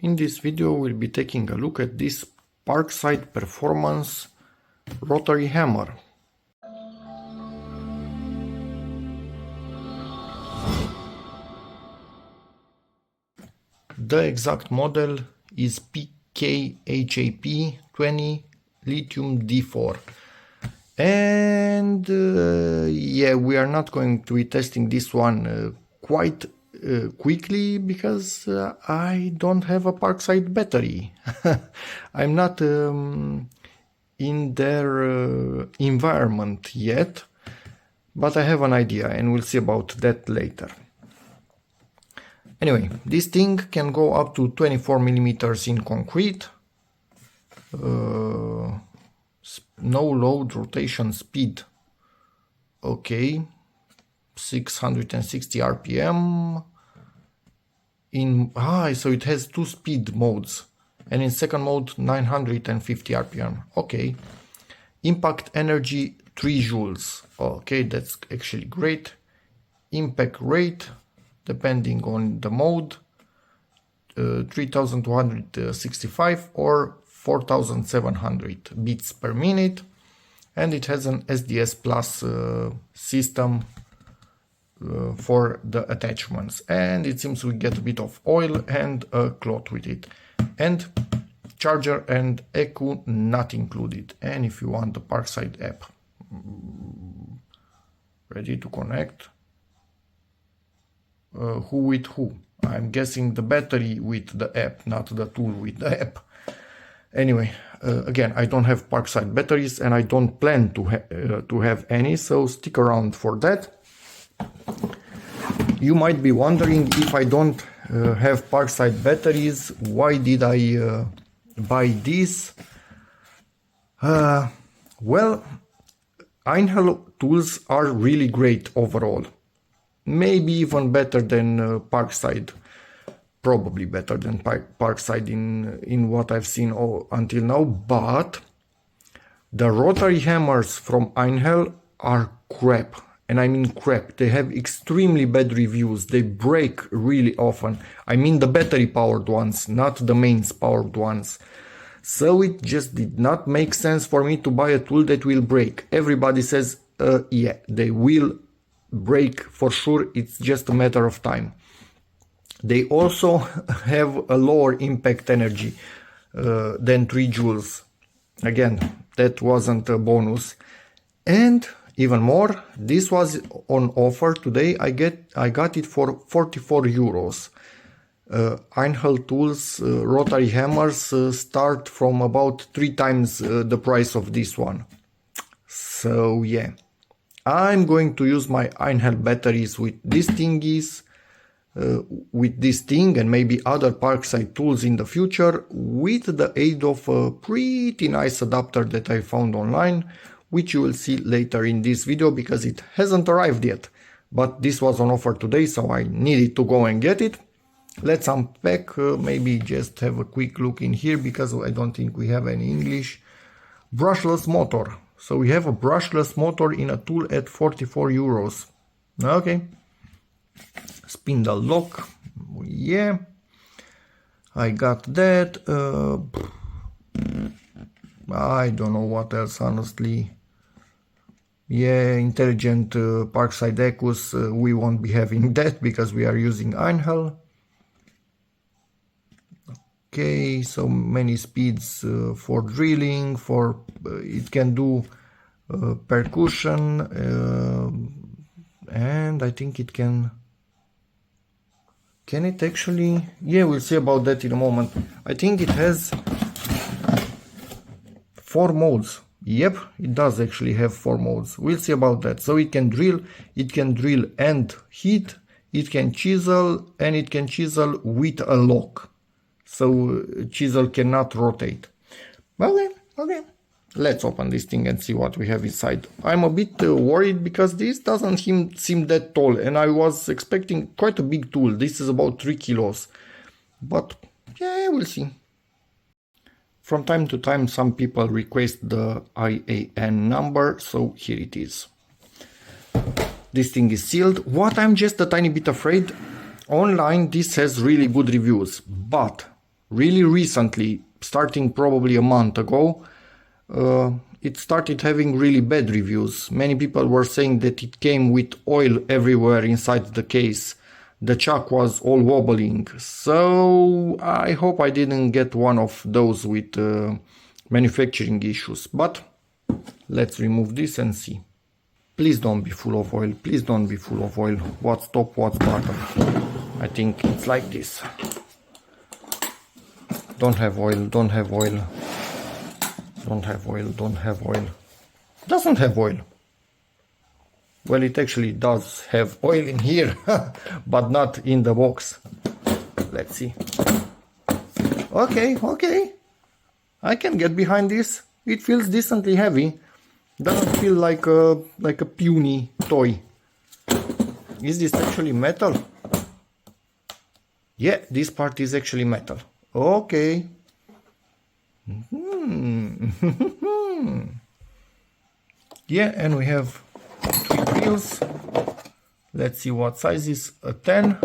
In this video we'll be taking a look at this PARKSIDE Performance rotary hammer. The exact model is PKHAP 20 lithium D4. And yeah, we are not going to be testing this one quite quickly because I don't have a PARKSIDE battery. I'm not in their environment yet, but I have an idea and we'll see about that later. Anyway, this thing can go up to 24 millimeters in concrete. No load rotation speed. Okay, 660 RPM. So it has two speed modes, and in second mode 950 RPM. Okay. Impact energy 3 joules. Okay, that's actually great. Impact rate, depending on the mode, 3265 or 4700 beats per minute, and it has an SDS Plus system for the attachments, and it seems we get a bit of oil and a cloth with it, and charger and ECU not included. And if you want the PARKSIDE app, ready to connect. Who with who? I'm guessing the battery with the app, not the tool with the app. Anyway, again, I don't have PARKSIDE batteries and I don't plan to have any, so stick around for that. You might be wondering, if I don't have PARKSIDE batteries, why did I buy this? Well, Einhell tools are really great overall. Maybe even better than PARKSIDE. Probably better than PARKSIDE in what I've seen until now, but the rotary hammers from Einhell are crap, and I mean crap. They have extremely bad reviews. They break really often. I mean the battery powered ones, not the mains powered ones. So it just did not make sense for me to buy a tool that will break. Everybody says, yeah, they will break for sure. It's just a matter of time. They also have a lower impact energy than 3 joules. Again, that wasn't a bonus. And even more, this was on offer today. I got it for 44 euros. Einhell tools rotary hammers start from about 3 times the price of this one. So yeah, I'm going to use my Einhell batteries with these thingies. With this thing and maybe other PARKSIDE tools in the future, with the aid of a pretty nice adapter that I found online, which you will see later in this video because it hasn't arrived yet. But this was on offer today, so I needed to go and get it. Let's unpack, maybe just have a quick look in here because I don't think we have any English. Brushless motor. So we have a brushless motor in a tool at 44 euros. Okay. Spindle lock, yeah, I got that. I don't know what else, honestly. Yeah, intelligent PARKSIDE ECUs, we won't be having that because we are using Einhell. Okay, so many speeds for drilling, it can do percussion, and I think it can it actually? Yeah, we'll see about that in a moment. I think it has 4 modes. Yep, it does actually have 4 modes. We'll see about that. So it can drill and hit, it can chisel, and it can chisel with a lock. So chisel cannot rotate. Okay. Let's open this thing and see what we have inside. I'm a bit worried because this doesn't seem that tall, and I was expecting quite a big tool. This is about 3 kilos, but yeah, we'll see. From time to time, some people request the IAN number, so here it is. This thing is sealed. What I'm just a tiny bit afraid, online this has really good reviews, but really recently, starting probably a month ago, it started having really bad reviews. Many people were saying that it came with oil everywhere inside the case. The chuck was all wobbling. So I hope I didn't get one of those with manufacturing issues. But let's remove this and see. Please don't be full of oil. Please don't be full of oil. What's top, what's bottom? I think it's like this. Don't have oil, don't have oil. Don't have oil, don't have oil. Doesn't have oil. Well, it actually does have oil in here, but not in the box. Let's see. Okay, okay. I can get behind this. It feels decently heavy. Doesn't feel like a puny toy. Is this actually metal? Yeah, this part is actually metal. Okay. Yeah, and we have 3 wheels. Let's see what size is. A 10.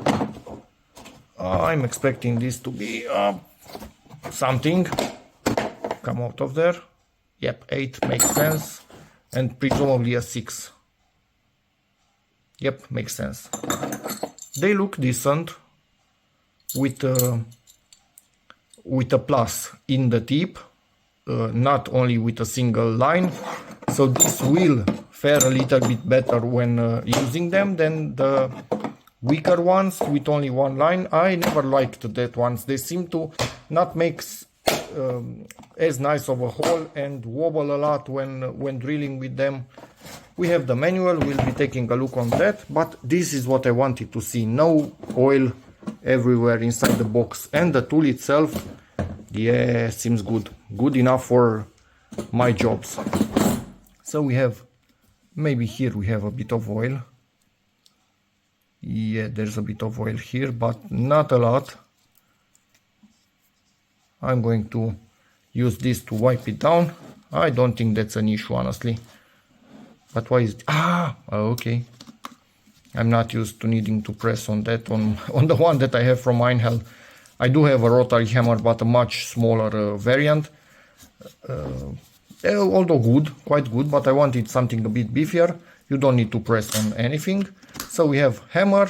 I'm expecting this to be something. Come out of there. Yep, 8 makes sense. And presumably a 6. Yep, makes sense. They look decent with a plus in the tip, not only with a single line. So this will fare a little bit better when using them than the weaker ones with only one line. I never liked that ones. They seem to not make as nice of a hole and wobble a lot when drilling with them. We have the manual, we'll be taking a look on that, but this is what I wanted to see. No oil everywhere inside the box, and the tool itself, yeah, seems good. Good enough for my jobs. So we have, maybe here we have a bit of oil. Yeah, there's a bit of oil here, but not a lot. I'm going to use this to wipe it down. I don't think that's an issue, honestly. But why is it? Okay. I'm not used to needing to press on that, on the one that I have from Einhell. I do have a rotary hammer, but a much smaller variant. Although good, quite good, but I wanted something a bit beefier. You don't need to press on anything. So we have hammer.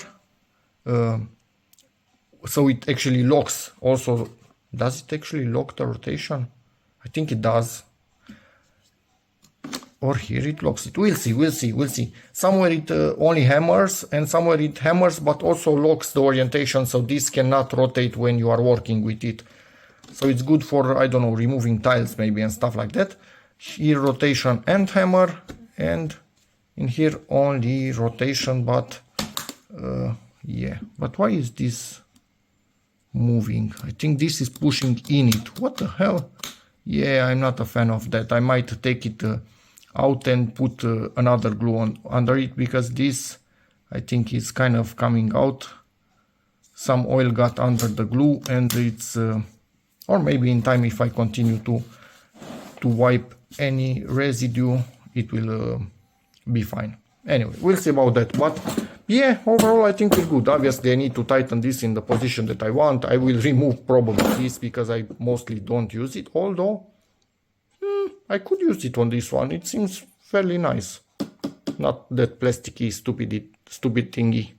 So it actually locks also. Does it actually lock the rotation? I think it does. Or here it locks it. We'll see, we'll see, we'll see. Somewhere it only hammers, and somewhere it hammers but also locks the orientation, so this cannot rotate when you are working with it. So it's good for, I don't know, removing tiles maybe and stuff like that. Here rotation and hammer, and in here only rotation, but yeah. But why is this moving? I think this is pushing in it. What the hell? Yeah, I'm not a fan of that. I might take it out and put another glue on under it, because this, I think, is kind of coming out. Some oil got under the glue, and it's or maybe in time, if I continue to wipe any residue, it will be fine. Anyway, we'll see about that. But yeah, overall I think it's good. Obviously I need to tighten this in the position that I want. I will remove probably this because I mostly don't use it, although I could use it on this one. It seems fairly nice. Not that plasticky, stupid thingy.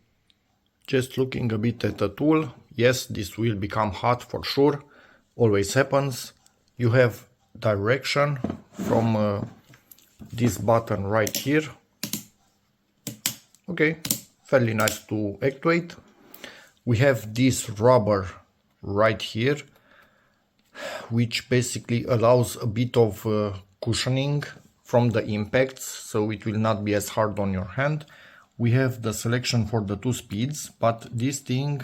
Just looking a bit at the tool. Yes, this will become hot for sure. Always happens. You have direction from this button right here. Okay, fairly nice to actuate. We have this rubber right here, which basically allows a bit of cushioning from the impacts, so it will not be as hard on your hand. We have the selection for the 2 speeds, but this thing,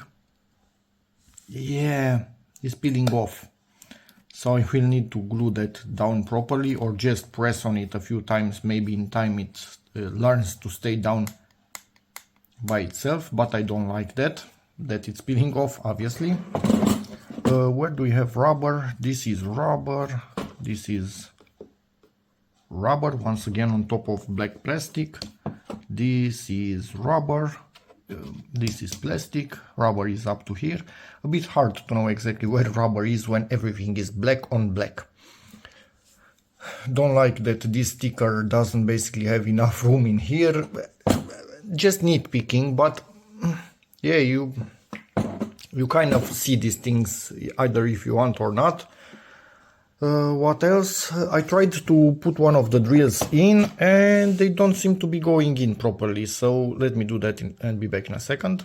yeah, is peeling off. So I will need to glue that down properly, or just press on it a few times. Maybe in time it learns to stay down by itself, but I don't like that it's peeling off, obviously. Where do we have rubber? This is rubber. This is rubber, once again on top of black plastic. This is rubber. This is plastic, rubber is up to here. A bit hard to know exactly where rubber is when everything is black on black. Don't like that this sticker doesn't basically have enough room in here. Just nitpicking, but yeah, you kind of see these things either if you want or not. What else? I tried to put one of the drills in and they don't seem to be going in properly, so let me do that and be back in a second.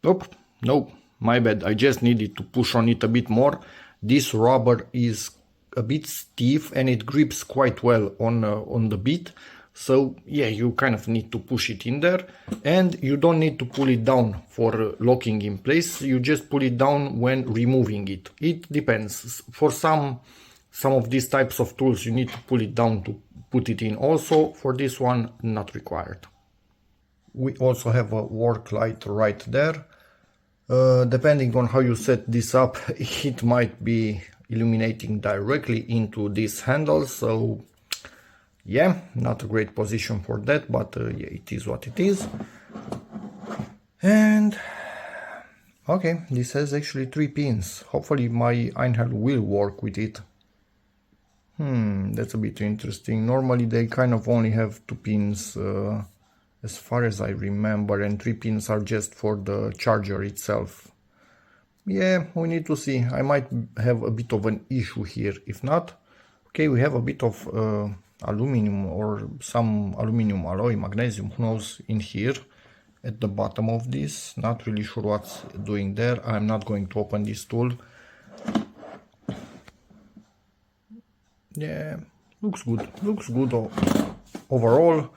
Nope, my bad, I just needed to push on it a bit more. This rubber is a bit stiff and it grips quite well on the bit, so yeah, you kind of need to push it in there, and you don't need to pull it down for locking in place. You just pull it down when removing it. It depends. For some of these types of tools you need to pull it down to put it in. Also, for this one, not required. We also have a work light right there. Depending on how you set this up, it might be illuminating directly into this handle, so yeah, not a great position for that, but yeah, it is what it is. And okay, this has actually 3 pins. Hopefully my Einhell will work with it. That's a bit interesting. Normally they kind of only have 2 pins as far as I remember, and 3 pins are just for the charger itself. Yeah, we need to see. I might have a bit of an issue here. If not, okay, we have a bit of aluminum or some aluminum alloy, magnesium, who knows, in here at the bottom of this. Not really sure what's doing there. I'm not going to open this tool. Yeah, looks good overall.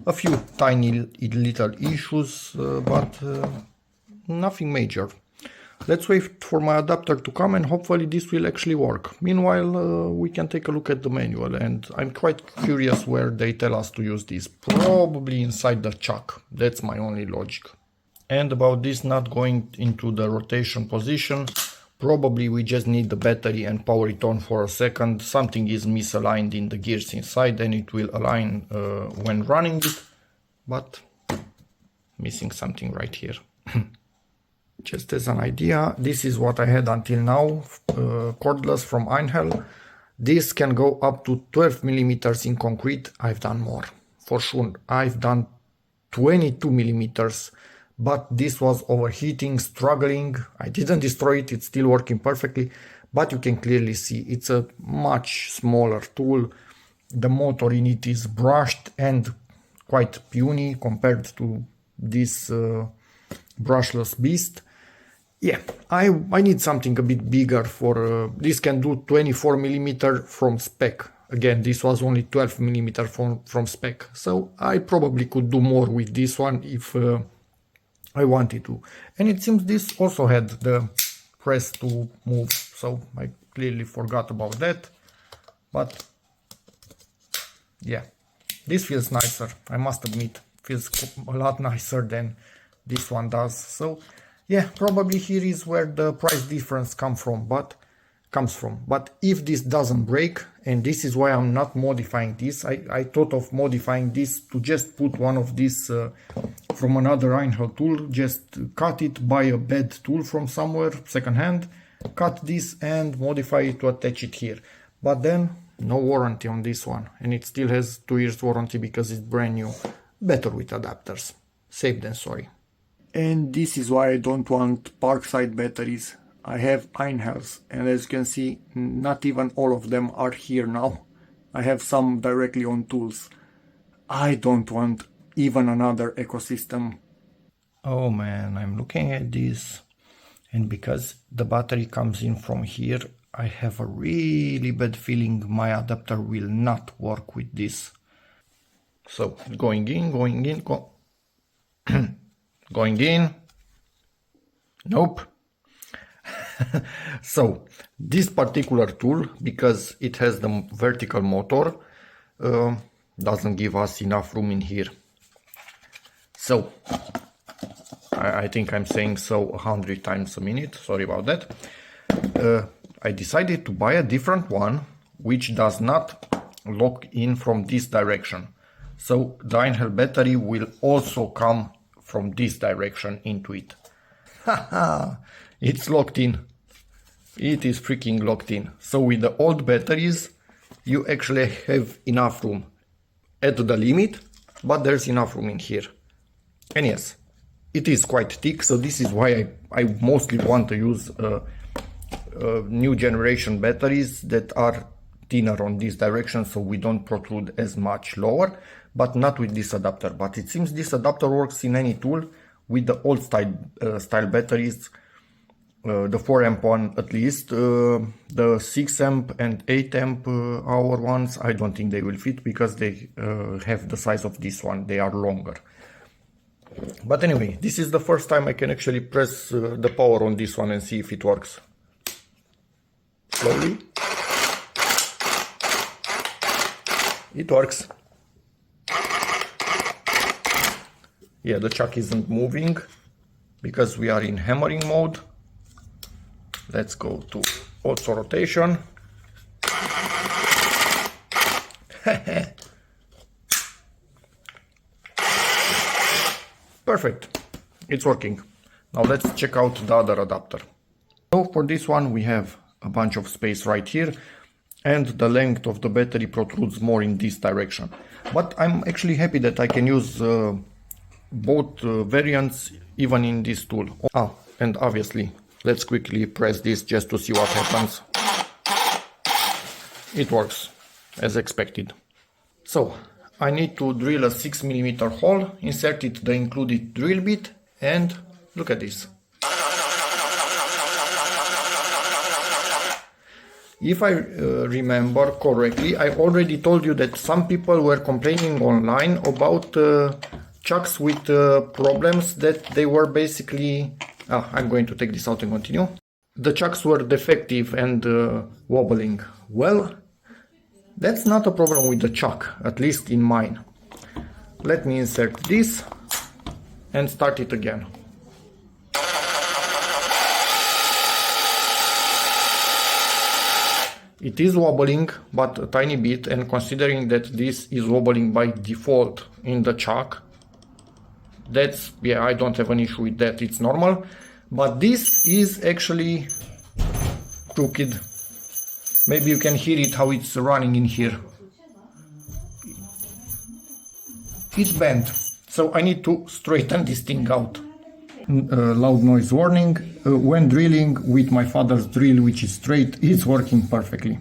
A few tiny little issues, but nothing major. Let's wait for my adapter to come and hopefully this will actually work. Meanwhile, we can take a look at the manual, and I'm quite curious where they tell us to use this. Probably inside the chuck. That's my only logic. And about this not going into the rotation position, probably we just need the battery and power it on for a second. Something is misaligned in the gears inside and it will align when running it, but missing something right here. Just as an idea, this is what I had until now, cordless from Einhell. This can go up to 12 millimeters in concrete. I've done more, for sure. I've done 22 millimeters. But this was overheating, struggling. I didn't destroy it, it's still working perfectly, but you can clearly see it's a much smaller tool. The motor in it is brushed and quite puny compared to this brushless beast. Yeah, I need something a bit bigger for this. Can do 24 millimeter from spec. Again, this was only 12 millimeter from spec, so I probably could do more with this one if I wanted to. And it seems this also had the press to move, so I clearly forgot about that. But yeah, this feels nicer, I must admit. Feels a lot nicer than this one does. So yeah, probably here is where the price difference comes from. But if this doesn't break, and this is why I'm not modifying this, I thought of modifying this to just put one of these from another Einhell tool, just cut it, buy a bad tool from somewhere secondhand, cut this and modify it to attach it here. But then no warranty on this one, and it still has 2 years warranty because it's brand new. Better with adapters, safe than sorry. And this is why I don't want Parkside batteries. I have Einhells, and as you can see, not even all of them are here now. I have some directly on tools. I don't want even another ecosystem. Oh man, I'm looking at this, and because the battery comes in from here, I have a really bad feeling my adapter will not work with this. So going in, going in. Nope. So this particular tool, because it has the vertical motor, doesn't give us enough room in here. So I think I'm saying so 100 times a minute, sorry about that. I decided to buy a different one which does not lock in from this direction. So the Einhell battery will also come from this direction into it. Haha, it's locked in. It is freaking locked in. So with the old batteries, you actually have enough room at the limit, but there's enough room in here. And yes, it is quite thick, so this is why I mostly want to use new generation batteries that are thinner on this direction, so we don't protrude as much lower, but not with this adapter. But it seems this adapter works in any tool. With the old style batteries, the 4 amp one at least, the 6 amp and 8 amp hour ones, I don't think they will fit because they have the size of this one, they are longer. But anyway, this is the first time I can actually press the power on this one and see if it works. Slowly. It works. Yeah, the chuck isn't moving because we are in hammering mode. Let's go to auto rotation. Perfect, it's working. Now let's check out the other adapter. So for this one we have a bunch of space right here, and the length of the battery protrudes more in this direction. But I'm actually happy that I can use both variants even in this tool. And obviously let's quickly press this just to see what happens. It works as expected. So I need to drill a 6mm hole, insert it the included drill bit, and look at this. If I remember correctly, I already told you that some people were complaining online about chucks with problems, that they were basically... I'm going to take this out and continue. The chucks were defective and wobbling. Well, that's not a problem with the chuck, at least in mine. Let me insert this and start it again. It is wobbling, but a tiny bit, and considering that this is wobbling by default in the chuck, that's, yeah, I don't have an issue with that, it's normal. But this is actually crooked. Maybe you can hear it, how it's running in here. It's bent, so I need to straighten this thing out. Loud noise warning. When drilling with my father's drill, which is straight, it's working perfectly.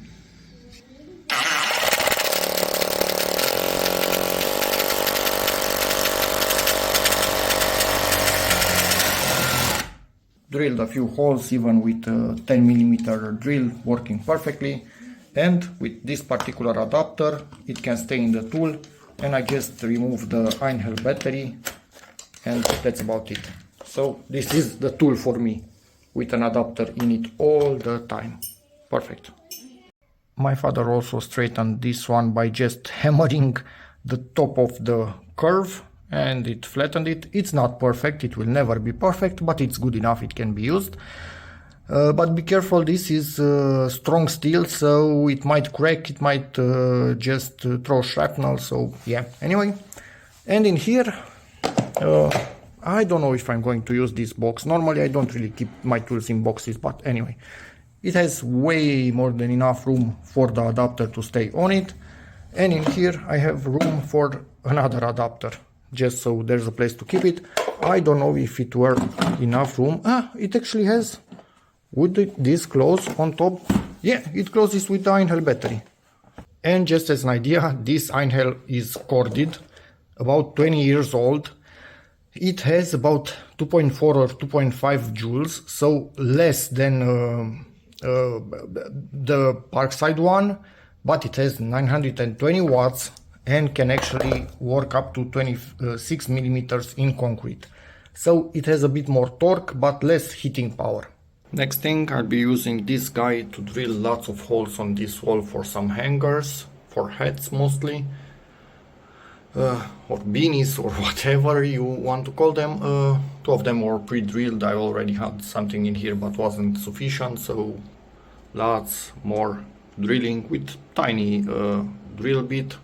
Drilled a few holes even with a 10mm drill, working perfectly. And with this particular adapter, it can stay in the tool, and I just remove the Einhell battery, and that's about it. So this is the tool for me, with an adapter in it all the time. Perfect. My father also straightened this one by just hammering the top of the curve, and it flattened it. It's not perfect, it will never be perfect, but it's good enough, it can be used. But be careful, this is strong steel, so it might crack, it might just throw shrapnel, so yeah, anyway. And in here, I don't know if I'm going to use this box. Normally I don't really keep my tools in boxes, but anyway. It has way more than enough room for the adapter to stay on it. And in here I have room for another adapter, just so there's a place to keep it. I don't know if it were enough room. It actually has. Would this close on top? Yeah, it closes with the Einhell battery. And just as an idea, this Einhell is corded, about 20 years old. It has about 2.4 or 2.5 joules, so less than the PARKSIDE one, but it has 920 watts and can actually work up to 26mm in concrete. So it has a bit more torque, but less heating power. Next thing, I'll be using this guy to drill lots of holes on this wall for some hangers, for hats mostly. Or beanies, or whatever you want to call them. Two of them were pre-drilled. I already had something in here but wasn't sufficient, so lots more drilling with tiny drill bit,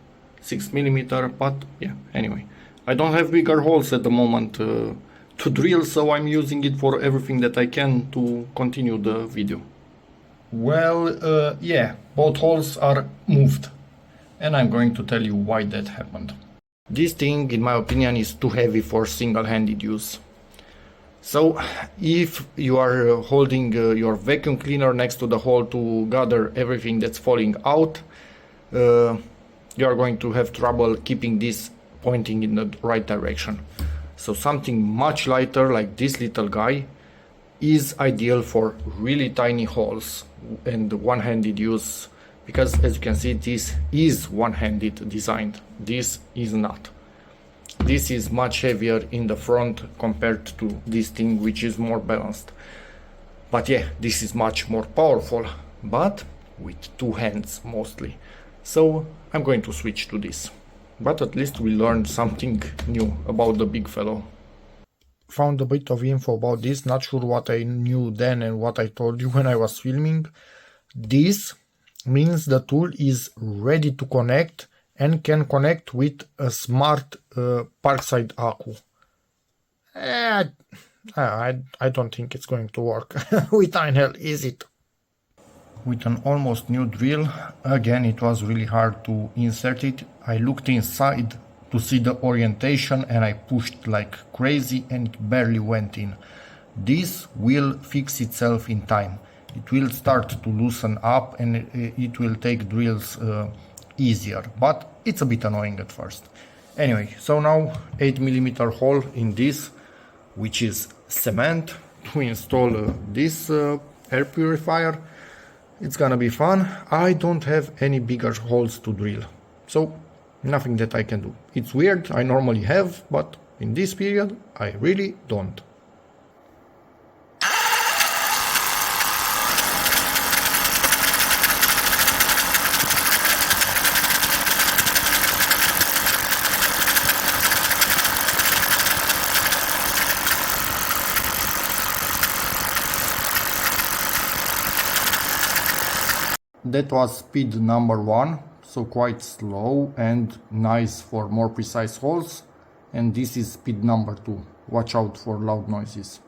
6mm, but yeah, anyway. I don't have bigger holes at the moment to drill, so I'm using it for everything that I can to continue the video. Well, yeah, both holes are moved, and I'm going to tell you why that happened. This thing, in my opinion, is too heavy for single-handed use. So, if you are holding your vacuum cleaner next to the hole to gather everything that's falling out, you are going to have trouble keeping this pointing in the right direction. So something much lighter like this little guy is ideal for really tiny holes and one-handed use, because as you can see, this is one-handed designed, this is not. This is much heavier in the front compared to this thing, which is more balanced. But yeah, this is much more powerful, but with two hands mostly. So I'm going to switch to this. But at least we learned something new about the big fellow. Found a bit of info about this, not sure what I knew then and what I told you when I was filming. This means the tool is ready to connect and can connect with a smart PARKSIDE Akku. I don't think it's going to work with Einhell, is it? With an almost new drill, again it was really hard to insert it. I looked inside to see the orientation and I pushed like crazy and it barely went in. This will fix itself in time. It will start to loosen up and it will take drills easier, but it's a bit annoying at first. Anyway, so now 8mm hole in this, which is cement, to install this air purifier. It's gonna be fun. I don't have any bigger holes to drill, so nothing that I can do. It's weird, I normally have, but in this period I really don't. That was speed number 1, so quite slow and nice for more precise holes. And this is speed number 2. Watch out for loud noises.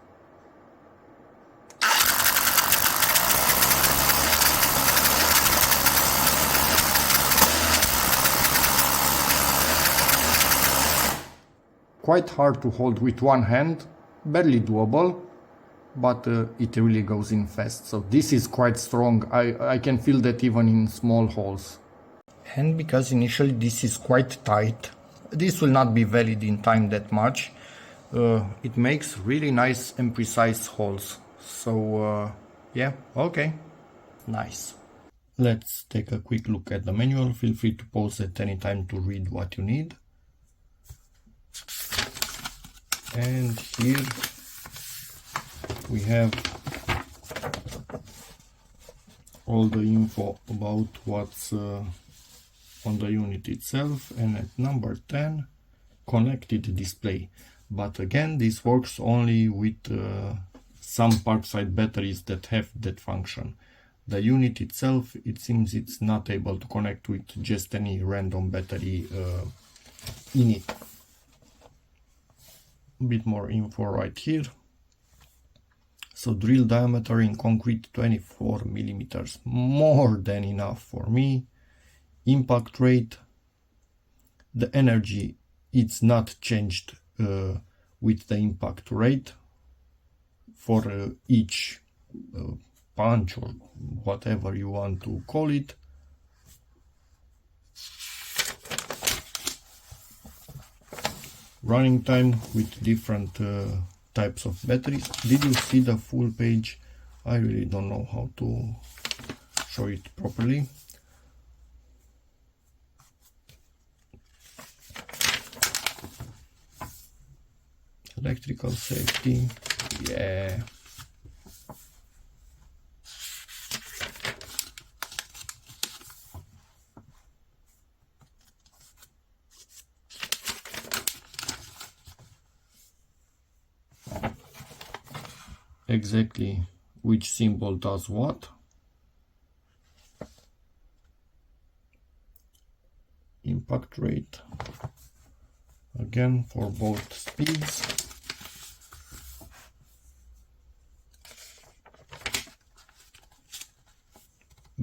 Quite hard to hold with one hand, barely doable, but it really goes in fast. So this is quite strong. I can feel that even in small holes. And because initially this is quite tight, this will not be valid in time that much. It makes really nice and precise holes. So yeah, okay, nice. Let's take a quick look at the manual. Feel free to pause at any time to read what you need. And here we have all the info about what's on the unit itself, and at number 10, connected display. But again, this works only with some PARKSIDE batteries that have that function. The unit itself, it seems it's not able to connect with just any random battery in it. A bit more info right here. So drill diameter in concrete 24mm, more than enough for me. Impact rate, the energy, it's not changed with the impact rate for each punch or whatever you want to call it. Running time with different types of batteries. Did you see the full page? I really don't know how to show it properly. Electrical safety, yeah. Exactly which symbol does what. Impact rate. again for both speeds.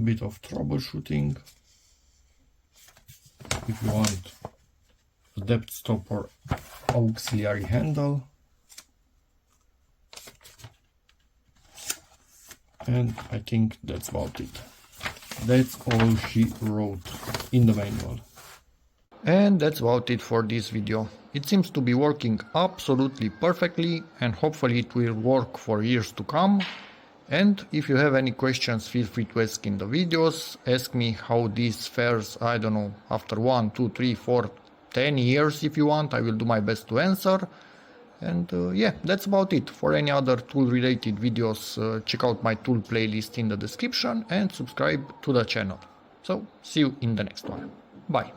Bit of troubleshooting. If you want a depth stop or auxiliary handle. And I think that's about it. That's all she wrote in the manual. And that's about it for this video. It seems to be working absolutely perfectly, and hopefully it will work for years to come. And if you have any questions, feel free to ask in the videos. Ask me how this fares, I don't know, after 1, 2, 3, 4, 10 years if you want. I will do my best to answer. And yeah, that's about it. For any other tool related videos, check out my tool playlist in the description and subscribe to the channel. So see you in the next one. Bye.